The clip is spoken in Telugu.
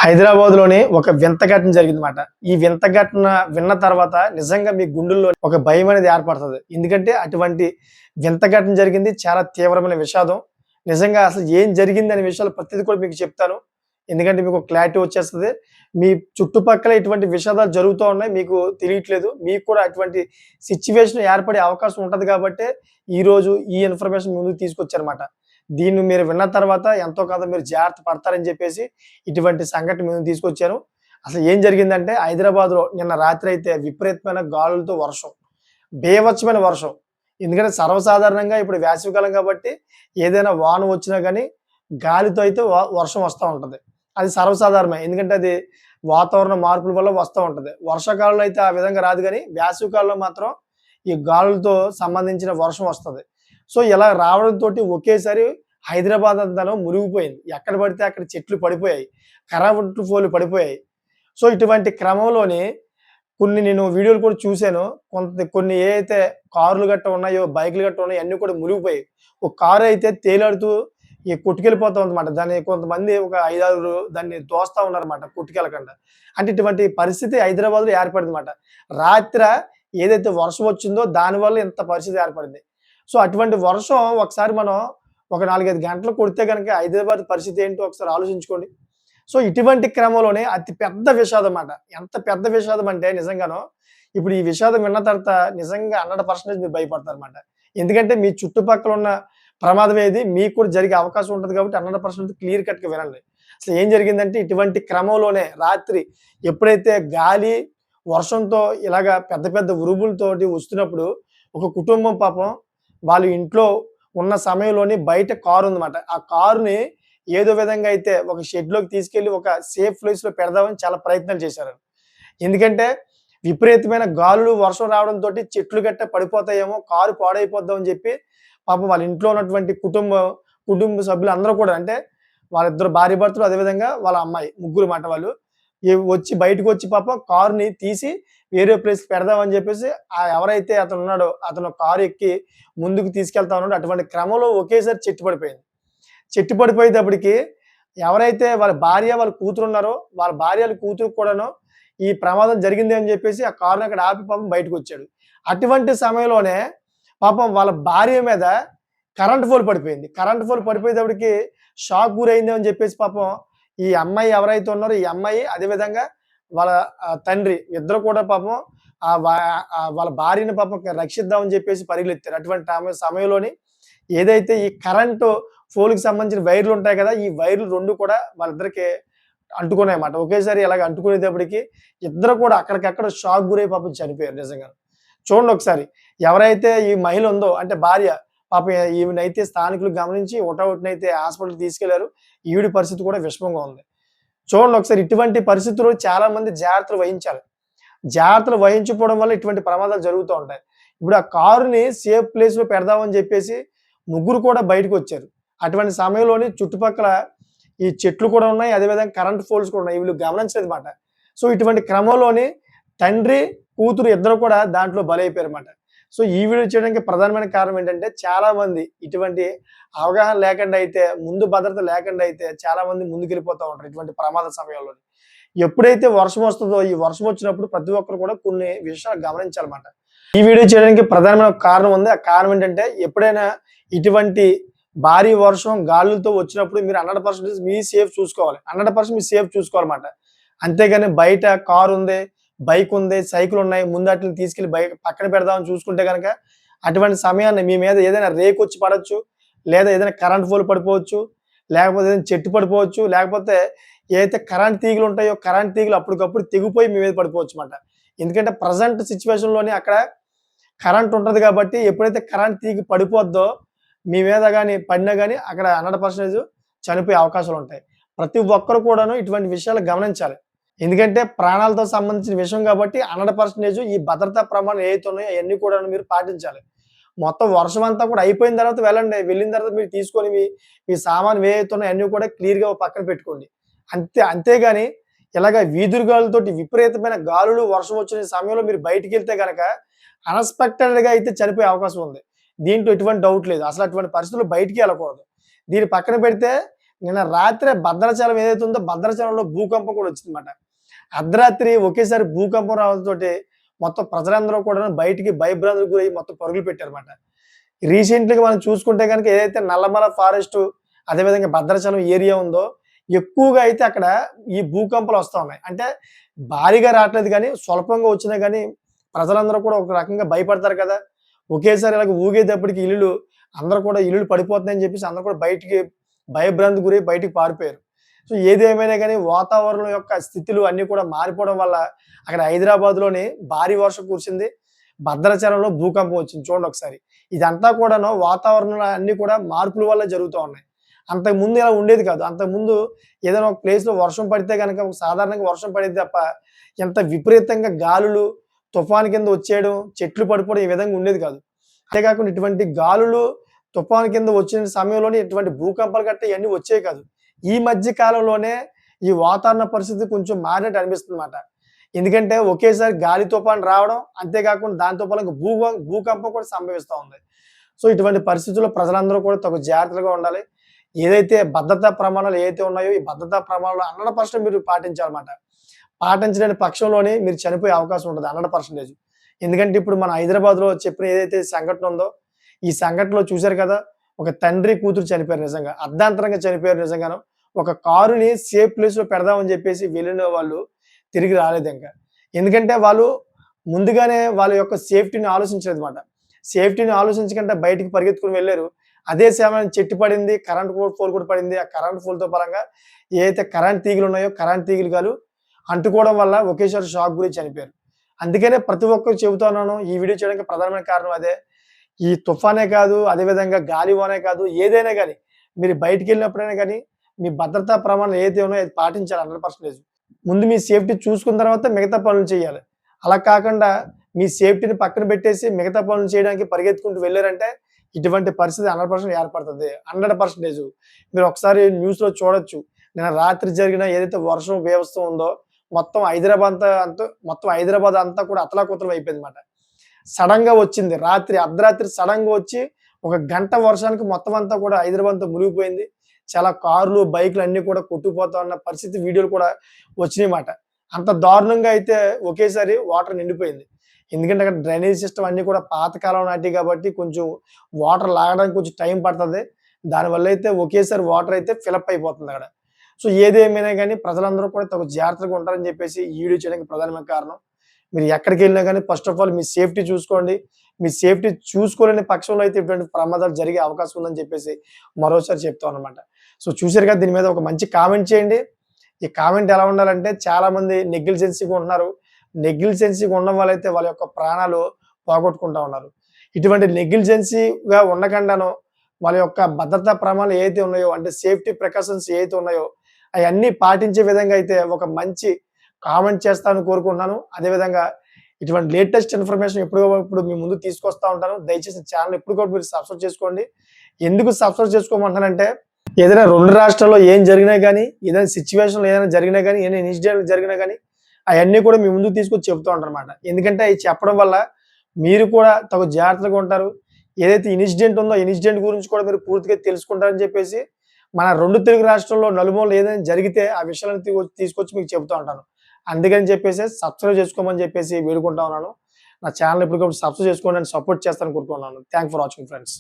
హైదరాబాద్‌లోని ఒక వింత ఘటన జరిగిందన్నమాట. ఈ వింత ఘటన విన్న తర్వాత నిజంగా మీ గుండెల్లో ఒక భయం అనేది ఏర్పడతది. ఎందుకంటే అటువంటి వింత ఘటన జరిగింది. చాలా తీవ్రమైన విషాదం. నిజంగా అసలు ఏం జరిగిందనే విషయాలు ప్రతిది కూడా మీకు చెప్తాను. ఎందుకంటే మీకు ఒక క్లారిటీ వచ్చేస్తది. మీ చుట్టుపక్కల ఇటువంటి విషాదాలు జరుగుతూ ఉన్నాయి. మీకు తెలియట్లేదు. మీకు కూడా అటువంటి సిట్యుయేషన్ ఏర్పడే అవకాశం ఉంటది కాబట్టే ఈరోజు ఈ ఇన్ఫర్మేషన్ ముందుకు తీసుకొచ్చారన్నమాట. దీన్ని మీరు విన్న తర్వాత ఎంతో కొంత మీరు జాగ్రత్త పడతారని చెప్పేసి ఇటువంటి సంఘటన మేము తీసుకొచ్చాను. అసలు ఏం జరిగిందంటే హైదరాబాద్‌లో నిన్న రాత్రి అయితే విపరీతమైన గాలులతో వర్షం. బీభత్సమైన వర్షం. ఎందుకంటే సర్వసాధారణంగా ఇప్పుడు వేసవికాలం కాబట్టి ఏదైనా వాన వచ్చినా గాని గాలితో అయితే వర్షం వస్తా ఉంటది. అది సర్వసాధారణమే. ఎందుకంటే అది వాతావరణ మార్పుల వల్ల వస్తా ఉంటది. వర్షాకాలంలో అయితే ఆ విధంగా రాదు గాని వేసవికాలంలో మాత్రం ఈ గాలులతో సంబంధించిన వర్షం వస్తది. సో, ఇలా రావడంతోటి ఒకేసారి హైదరాబాద్ అంతాను మునిగిపోయింది. ఎక్కడ పడితే అక్కడ చెట్లు పడిపోయాయి. కరెంటు పోల్‌లు పడిపోయాయి. సో, ఇటువంటి క్రమంలోని నేను వీడియోలు కూడా చూసాను. కొన్ని ఏవైతే కార్‌లు గట్టా ఉన్నాయో, బైకులు గట్టా ఉన్నాయో అన్నీ కూడా మునిగిపోయాయి. ఒక కారు అయితే తేలాడుతూ కొట్టుకెళ్ళిపోతా ఉందన్నమాట. దాన్ని కొంతమంది ఒక 5, 6 దాన్ని తోస్తా ఉన్నారన్నమాట కొట్టుకెళ్ళకుండా. అంటే ఇటువంటి పరిస్థితి హైదరాబాద్‌లో ఏర్పడిందన్నమాట. రాత్ర ఏదైతే వర్షం వచ్చిందో దానివల్ల ఇంత పరిస్థితి ఏర్పడింది. సో, అటువంటి వర్షం ఒకసారి మనం ఒక 4, 5 గంటలు కొడితే గనక హైదరాబాద్ పరిస్థితి ఏంటో ఒకసారి ఆలోచించుకోండి. సో, ఇటువంటి క్రమంలోనే అతి పెద్ద విషాదం మాట. ఎంత పెద్ద విషాదం అంటే నిజంగాను ఇప్పుడు ఈ విషాదం విన్న తర్వాత నిజంగా 100% మీరు భయపడతారన్నమాట. ఎందుకంటే మీ చుట్టుపక్కల ఉన్న ప్రమాదం ఏది మీకు కూడా జరిగే అవకాశం ఉంటది కాబట్టి 100% క్లియర్ కట్‌గా వినండి. అసలు ఏం జరిగిందంటే ఇటువంటి క్రమంలోనే రాత్రి ఎప్పుడైతే గాలి, వర్షంతో ఇలాగా పెద్ద పెద్ద ఉరుములతోటి వస్తున్నప్పుడు ఒక కుటుంబం పాపం వాళ్ళు ఇంట్లో ఉన్న సమయంలోని బయట కారుందన్నమాట. ఆ కారుని ఏదో విధంగా అయితే ఒక షెడ్‌లోకి తీసుకెళ్ళి ఒక సేఫ్ ప్లేస్‌లో పెడదామని చాలా ప్రయత్నాలు చేశారు. ఎందుకంటే విపరీతమైన గాలులు, వర్షం రావడంతోటి చెట్లు గట్టా పడిపోతాయేమో, కారు పాడైపోద్దాం అని చెప్పి పాపం వాళ్ళ ఇంట్లో ఉన్నటువంటి కుటుంబ సభ్యులు అందరూ కూడా అంటే వాళ్ళిద్దరు భార్యాభర్తలు అదేవిధంగా వాళ్ళ అమ్మాయి ముగ్గురు మాట వాళ్ళు. బయటకొచ్చి పాపం కారుని తీసి వేరే ప్లేస్‌కి పెడదామని చెప్పేసి ఎవరైతే అతనున్నాడో అతను కారు ఎక్కి ముందుకు తీసుకెళ్తా ఉన్నాడో అటువంటి క్రమంలో ఒకేసారి చెట్టు పడిపోయింది. చెట్టు పడిపోయేటప్పటికి ఎవరైతే వాళ్ళ భార్య, వాళ్ళ కూతురున్నారో వాళ్ళ భార్య, వాళ్ళ కూతురికి కూడాను ఈ ప్రమాదం జరిగింది అని చెప్పేసి ఆ కారుని అక్కడ ఆపి పాపం బయటకొచ్చాడు. అటువంటి సమయంలోనే పాపం వాళ్ళ భార్య మీద కరెంట్ పోల్ పడిపోయింది. కరెంట్ పోల్ పడిపోయేటప్పటికి షాక్ గురైంది అని చెప్పేసి పాపం ఈ అమ్మాయి ఎవరైతే ఉన్నారో ఈ అమ్మాయి అదే విధంగా వాళ్ళ తండ్రి ఇద్దరు కూడా పాపం వాళ్ళ భార్యని పాపం రక్షిద్దామని చెప్పేసి పరుగులెత్తారు. అటువంటి సమయంలోని ఏదైతే ఈ కరెంటు పోల్‌కి సంబంధించిన వైర్‌లు ఉంటాయి కదా! ఈ వైర్‌లు 2 కూడా వాళ్ళిద్దరికి అంటుకున్నాయన్నమాట. ఒకేసారి ఇలాగ అంటుకునేటప్పటికి ఇద్దరు కూడా అక్కడికక్కడ షాక్ గురై పాపం చనిపోయారు నిజంగా. చూడండి ఒకసారి. ఎవరైతే ఈ మహిళ ఉందో అంటే భార్య పాపం ఈవిడనైతే స్థానికులు గమనించి హుటాహుటినైతే హాస్పిటల్‌కి తీసుకెళ్లారు. ఈవిడ పరిస్థితి కూడా విషమంగా ఉంది. చూడండి ఒకసారి ఇటువంటి పరిస్థితుల్లో చాలా మంది జాగ్రత్తలు వహించాలి. జాగ్రత్తలు వహించకపోవడం వల్ల ఇటువంటి ప్రమాదాలు జరుగుతూ ఉంటాయి. ఇప్పుడు ఆ కారుని సేఫ్ ప్లేస్‌లో పెడదామని చెప్పేసి ముగ్గురు కూడా బయటకొచ్చారు. అటువంటి సమయంలోని చుట్టుపక్కల ఈ చెట్లు కూడా ఉన్నాయి. అదే విధంగా కరెంట్ పోల్స్ కూడా ఉన్నాయి. వీళ్ళు గమనించలేదన్నమాట. సో, ఇటువంటి క్రమంలోని తండ్రి, కూతురు ఇద్దరు కూడా దాంట్లో బలైపోయారన్నమాట. సో, ఈ వీడియో చేయడానికి ప్రధానమైన కారణం ఏంటంటే చాలామంది ఇటువంటి అవగాహన లేకుండా అయితే, ముందు భద్రత లేకుండా అయితే చాలామంది ముందుకెళ్ళిపోతా ఉంటారు ఇటువంటి ప్రమాద సమయంలోని. ఎప్పుడైతే వర్షం వస్తదో, ఈ వర్షం వచ్చినప్పుడు ప్రతి ఒక్కరు కూడా కొన్ని విషయాలు గమనించాలన్నమాట. ఈ వీడియో చేయడానికి ప్రధానమైన కారణం ఉంది. ఆ కారణం ఏంటంటే ఎప్పుడైనా ఇటువంటి భారీ వర్షం, గాలులతో వచ్చినప్పుడు మీరు 100% మీ సేఫ్ చూసుకోవాలి. 100% మీ సేఫ్ చూసుకోవాలన్నమాట. అంతేగాని బయట కారుంది, బైకుంది, సైకిలున్నాయి ముందు ఆటిలిని తీసుకెళ్ళి పక్కన పెడదామని చూసుకుంటే గనక అటువంటి సమయాన్ని మీ మీద ఏదైనా రేకొచ్చి పడొచ్చు, లేదా ఏదైనా కరెంట్ పోల్ పడిపోవచ్చు, లేకపోతే ఏదైనా చెట్టు పడిపోవచ్చు, లేకపోతే ఏదైతే కరెంట్ తీగలుంటాయో కరెంట్ తీగలు అప్పటికప్పుడు తెగిపోయి మీ మీద పడిపోవచ్చన్నమాట. ఎందుకంటే ప్రెజెంట్ సిట్యుయేషన్‌లోని అక్కడ కరెంట్ ఉంటది కాబట్టి ఎప్పుడైతే కరెంట్ తీగ పడిపోద్దో మీ మీద గాని పడినా గాని అక్కడ 100% చనిపోయే అవకాశాలుంటాయి. ప్రతి ఒక్కరు కూడాను ఇటువంటి విషయాలు గమనించాలి. ఎందుకంటే ప్రాణాలతో సంబంధించిన విషయం కాబట్టి 100% ఈ భద్రతా ప్రమాణాలు ఏవైతే ఉన్నాయో అయన్నీ కూడాను మీరు పాటించాలి. మొత్తం వర్షం అంతా కూడా అయిపోయిన తర్వాత వెళ్ళండి. వెళ్ళిన తర్వాత మీరు తీసుకొని మీ సామాను ఏవైతే ఉన్నాయో అన్నీ కూడా క్లియర్‌గా ఓ పక్కన పెట్టుకోండి. అంతేగాని ఇలాగ వీధురుగాలులతోటి విపరీతమైన గాలులు, వర్షం వచ్చిన సమయంలో మీరు బయటికెళ్తే గనక అన్‌ఎక్స్‌పెక్టెడ్‌గా అయితే చనిపోయే అవకాశం ఉంది. దీంట్లో ఎటువంటి డౌట్ లేదు. అసలు అటువంటి పరిస్థితుల్లో బయటికే ఎళ్ళకూడదు. దీన్ని పక్కన పెడితే నిన్న రాత్రే భద్రాచలం ఏదైతే ఉందో భద్రాచలంలో భూకంపం కూడా వచ్చిందన్నమాట. అర్ధరాత్రి ఒకేసారి భూకంపం రావడంతోటి మొత్తం ప్రజలందరూ కూడా బయటికి భయభ్రాంతులకు గురై మొత్తం పరుగులు పెట్టారన్నమాట. రీసెంట్‌లీగా మనం చూసుకుంటే గనుక ఏదైతే నల్లమల ఫారెస్టు అదేవిధంగా భద్రాచలం ఏరియా ఉందో ఎక్కువగా అయితే అక్కడ ఈ భూకంపాలు వస్తా ఉన్నాయి. అంటే భారీగా రావట్లేదు గానీ, స్వల్పంగా వచ్చినా గానీ ప్రజలందరూ కూడా ఒక రకంగా భయపడతారు కదా! ఒకేసారి ఇలాగ ఊగేటప్పటికి అందరూ కూడా ఇల్లులు పడిపోతున్నాయని చెప్పేసి అందరూ కూడా బయటికి భయభ్రాంతికి గురై బయటికి పారిపోయారు. సో ఏదేమైనా గానీ వాతావరణం యొక్క స్థితులు అన్నీ కూడా మారిపోవడం వల్ల అక్కడ హైదరాబాద్‌లోని భారీ వర్షం కురిసింది. భద్రాచలంలో భూకంపం వచ్చింది చూడండి ఒకసారి. ఇదంతా కూడాను వాతావరణంలో అన్నీ కూడా మార్పుల వల్ల జరుగుతా ఉన్నాయి. అంతకుముందు ఇలా ఉండేది కాదు. అంతకుముందు ఏదైనా ఒక ప్లేస్‌లో వర్షం పడితే గనక సాధారణంగా వర్షం పడేది తప్ప ఎంత విపరీతంగా గాలులు, తుఫాను కింద వచ్చేయడం, చెట్లు పడిపోవడం ఈ విధంగా ఉండేది కాదు. అంతే కాకుండా ఇటువంటి గాలులు, తుఫాను కింద వచ్చిన సమయంలోనే ఇటువంటి భూకంపాలు గట్టా ఇయన్నీ వచ్చేవి కాదు. ఈ మధ్య కాలంలోనే ఈ వాతావరణ పరిస్థితి కొంచెం మారినట్టు అనిపిస్తుందన్నమాట. ఎందుకంటే ఒకేసారి గాలి తుఫాను రావడం, అంతేకాకుండా దాంతో పాటు భూకంపం కూడా సంభవిస్తా ఉంది. సో ఇటువంటి పరిస్థితుల్లో ప్రజలందరూ కూడా తగు జాగ్రత్తగా ఉండాలి. ఏదైతే భద్రతా ప్రమాణాలు ఏవైతే ఉన్నాయో, ఈ భద్రతా ప్రమాణాలు 100% మీరు పాటించాలన్నమాట. పాటించలేని పక్షంలోనే మీరు చనిపోయే అవకాశం ఉంటది 100%. ఎందుకంటే ఇప్పుడు మన హైదరాబాద్‌లో చెప్పిన ఏదైతే సంఘటన ఉందో, ఈ సంఘటనలో చూసారు కదా! ఒక తండ్రి, కూతురు చనిపోయారు నిజంగా. అర్ధాంతరంగా చనిపోయారు నిజంగాను. ఒక కారుని సేఫ్ ప్లేస్‌లో పెడదామని చెప్పేసి వెళ్ళిన వాళ్ళు తిరిగి రాలేదింక. ఎందుకంటే వాళ్ళు ముందుగానే వాళ్ళ యొక్క సేఫ్టీని ఆలోచించలేదన్నమాట. సేఫ్టీని ఆలోచించకుండా బయటికి పరిగెత్తుకొని వెళ్లారు. అదే సమయానికి చెట్టు పడింది, కరెంట్ పోల్ కూడా పడింది. ఆ కరెంట్ పోల్‌తో పరంగా ఏదైతే కరెంట్ తీగలున్నాయో, కరెంట్ తీగలు అంటుకోవడం వల్ల ఒకేసారి షాక్ గురై చనిపోయారు. అందుకనే ప్రతి ఒక్కరు చెబుతున్నాను, ఈ వీడియో చేయడానికి ప్రధానమైన కారణం అదే. ఈ తుఫానే కాదు, అదేవిధంగా గాలి వానే కాదు, ఏదైనా గానీ మీరు బయటికెళ్ళినప్పుడైనా గానీ, మీ భద్రతా ప్రమాణాలు ఏదైతే ఉన్నాయో అది పాటించాలి 100%. ముందు మీ సేఫ్టీ చూసుకున్న తర్వాత మిగతా పనులు చేయాలి. అలా కాకుండా మీ సేఫ్టీని పక్కన పెట్టేసి మిగతా పనులు చేయడానికి పరిగెత్తుకుంటూ వెళ్లారంటే ఇటువంటి పరిస్థితి 100% ఏర్పడుతది. 100%. మీరు ఒకసారి న్యూస్‌లో చూడొచ్చు. నిన్న రాత్రి జరిగిన ఏదైతే వర్షం బీభత్సం ఉందో మొత్తం హైదరాబాద్ అంతా కూడా అతలాకుతలం అయిపోయిందన్నమాట. సడెన్‌గా వచ్చింది. అర్ధరాత్రి సడెన్‌గా వచ్చి ఒక గంట వర్షానికి మొత్తం అంతా కూడా హైదరాబాద్ అంతా మునిగిపోయింది. చాలా కార్లు, బైక్‌లు అన్నీ కూడా కొట్టుకుపోతా ఉన్న పరిస్థితి వీడియోలు కూడా వచ్చినాయిమాట. అంత దారుణంగా అయితే ఒకేసారి వాటర్ నిండిపోయింది. ఎందుకంటే అక్కడ డ్రైనేజ్ సిస్టమ్ అన్నీ కూడా పాతకాలం నాటియి కాబట్టి కొంచెం వాటర్ లాగడానికి కొంచెం టైం పడతది. దానివల్ల అయితే ఒకేసారి వాటర్ అయితే ఫిలప్ అయిపోతుందక్కడ. సో ఏదేమైనా గానీ ప్రజలందరూ కూడా తగు జాగ్రత్తగా ఉంటారని చెప్పేసి ఈ వీడియో చేయడానికి ప్రధానమైన కారణం. మీరు ఎక్కడికెళ్ళినా గానీ first of all me safety చూసుకోండి. మీ సేఫ్టీ చూసుకోలేని పక్షంలో అయితే ఇటువంటి ప్రమాదాలు జరిగే అవకాశం ఉందని చెప్పేసి మరోసారి చెప్తామన్నమాట. సో చూసారు కదా! దీని మీద ఒక మంచి కామెంట్ చేయండి. ఈ కామెంట్ ఎలా ఉండాలంటే చాలామంది నెగ్లిజెన్సీగా ఉంటున్నారు. నెగ్లిజెన్సీగా ఉండడం వల్లైతే వాళ్ళ యొక్క ప్రాణాలు పోగొట్టుకుంటా ఉన్నారు. ఇటువంటి నెగ్లిజెన్సీగా ఉండకుండాను వాళ్ళ యొక్క భద్రతా ప్రమాణాలు ఏవైతే ఉన్నాయో అంటే సేఫ్టీ ప్రికాషన్స్ ఏవైతే ఉన్నాయో అయన్నీ పాటించే విధంగా అయితే ఒక మంచి కామెంట్ చేస్తారని కోరుకుంటున్నాను. అదేవిధంగా ఇటువంటి లేటెస్ట్ ఇన్ఫర్మేషన్ ఎప్పటికప్పుడు మీ ముందుకు తీసుకొస్తా ఉంటాను. దయచేసి ఛానెల్ ఎప్పటికప్పుడు మీరు సబ్స్క్రైబ్ చేసుకోండి. ఎందుకు సబ్స్క్రైబ్ చేసుకోమంటున్నానంటే ఏదైనా 2 రాష్ట్రాల్లో ఏం జరిగినా గానీ, ఏదైనా సిట్యుయేషన్‌లో ఏదైనా జరిగినా గానీ, ఏదైనా ఇన్సిడెంట్లు జరిగినా గానీ అయన్నీ కూడా మీ ముందుకు తీసుకొచ్చి చెప్తూ ఉంటానన్నమాట. ఎందుకంటే అయి చెప్పడం వల్ల మీరు కూడా తగు జాగ్రత్తగా ఉంటారు. ఏదైతే ఇన్సిడెంట్ ఉందో, ఇన్సిడెంట్ గురించి కూడా మీరు పూర్తిగా తెలుసుకుంటారని చెప్పేసి మన 2 తెలుగు రాష్ట్రాల్లో నలుమూలల ఏదైనా జరిగితే ఆ విషయాలను తీసుకొచ్చి మీకు చెప్తూ ఉంటాను. అందుకని చెప్పేసి సబ్స్క్రైబ్ చేసుకోమని చెప్పేసి వేడుకుంటా ఉన్నాను. నా ఛానెల్ ఎప్పటికప్పుడు సబ్స్క్రైబ్ చేసుకోండి. నన్ను సపోర్ట్ చేస్తారని కోరుకుంటున్నాను. Thanks for watching friends.